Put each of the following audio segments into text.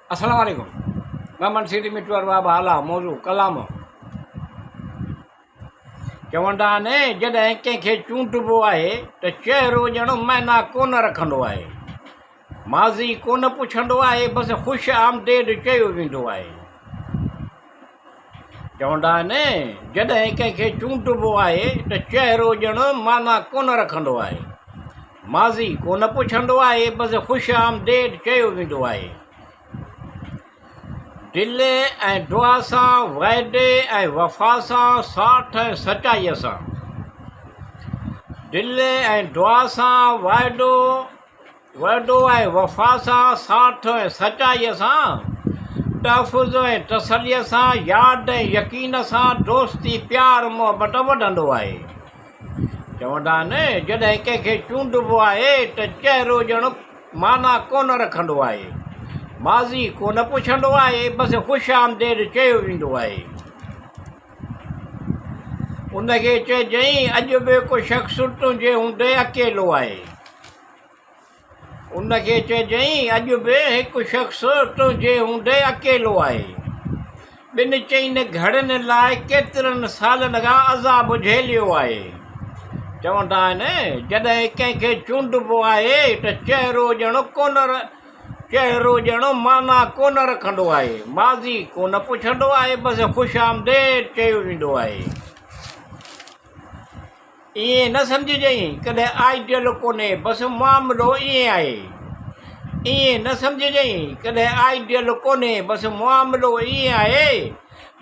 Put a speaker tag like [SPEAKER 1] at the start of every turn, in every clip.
[SPEAKER 1] अस्सलाम वालेकुम। मैं मनसीरी मिटवर बाबा आला मौजू क़लाम। चवंदा ने जॾहिं कंहिंखे चूंडबो आहे त चहिरो ॼणो मैना कोन रखंदो आहे, माज़ी कोन पुछंदो आहे, बसि ख़ुशि आमदेद चयो वेंदो आहे। चवंदा ने जॾहिं कंहिंखे चूंडबो आहे त चहिरो ॼणो माना कोन रखंदो आहे, माज़ी कोन पुछंदो आहे, बसि ख़ुशि आमदेद चयो वेंदो आहे। दिल ऐं दुआ सां, वाइदे ऐं वफ़ा सां, साठ ऐं सचाईअ सां। दिल ऐं दुआ सां, वाइदो ऐं वफ़ा सां, साठ ऐं सचाईअ सां, तहफ़ुज़ ऐं तसलीअ सां, यादि ऐं यकीन सां, दोस्ती प्यार मुहबत वधंदो आहे। चवंदा ने जॾहिं कंहिंखे चूंडबो आहे त चहिरो ॼणो माना कोन रखंदो आहे, माज़ी कोन पुछंदो आहे, बसि ख़ुशि आमदेद चयो वेंदो आहे। उनखे चइजांइ अॼु बि को शख़्स तुंहिंजे हूंदे अकेलो आहे। उनखे चइजांइ अॼु बि हिकु शख़्स तुंहिंजे हूंदे अकेलो आहे। ॿिनि चइनि घड़नि लाइ केतिरनि सालनि खां अज़ाब झेलियो आहे। चवंदा आहिनि जॾहिं कंहिंखे चूंडबो आहे त चहिरो ॼणो माना कोन रखंदो आहे, माज़ी कोन पुछंदो आहे, बसि ख़ुशि आमदेद चयो वेंदो आहे। ईअं न सम्झजांइ कॾहिं आइडियल कोन्हे, बसि मामिलो ईअं आहे। ईअं न सम्झजांइ कॾहिं आइडियल कोन्हे, बसि मामिलो ईअं आहे।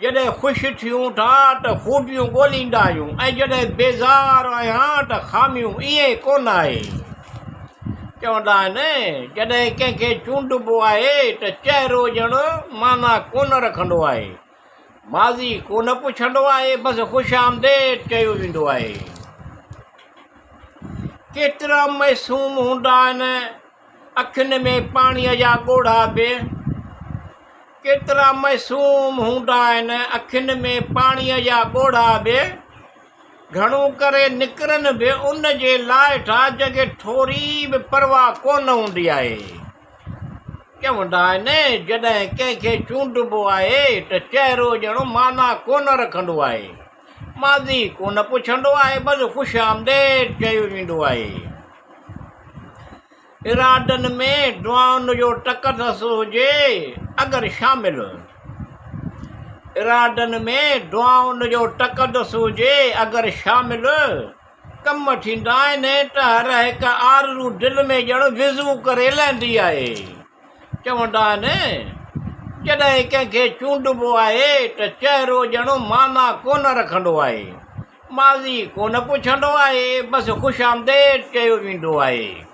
[SPEAKER 1] जॾहिं ख़ुशि थियूं था त ख़ूबियूं ॻोल्हींदा आहियूं, ऐं जॾहिं बेज़ार आहियां त ख़ामियूं, ईअं कोन आहे। चवंदा आहिनि जॾहिं कंहिंखे चूंडबो आहे त चहिरो ॼणो माना कोन रखंदो आहे, माज़ी कोन पुछंदो आहे, बसि ख़ुशि आमदेद चयो वेंदो आहे। केतिरा मासूम हूंदा आहिनि अखियुनि में पाणीअ जा ॻोढ़ा बि, केतिरा मासूम हूंदा आहिनि अखियुनि में पाणीअ जा ॻोढ़ा बि, घणो करे निकिरनि बि उन जे लाइ था जंहिंखे थोरी बि परवाह कोन हूंदी आहे। चवंदा आहिनि जॾहिं कंहिंखे चूंडबो आहे त चहिरो ॼणो माना कोन रखंदो आहे, माज़ी कोन पुछंदो आहे, बसि ख़ुशि आमदेद चयो वेंदो आहे। इरादनि में दुआउनि जो तक़दस हुजे अगरि शामिलु, इरादनि में दुआउनि जो तक़दस हुजे अगरि शामिलु, कम थींदा आहिनि त हर हिकु आरज़ू दिलि में ॼणो विज़ू करे लहंदी आहे। चवंदा आहिनि जॾहिं कंहिंखे चूंडबो आहे त चहिरो ॼणो माना कोन रखंदो आहे, माज़ी कोन पुछंदो आहे, बसि ख़ुशि आमदेद चयो वेंदो आहे।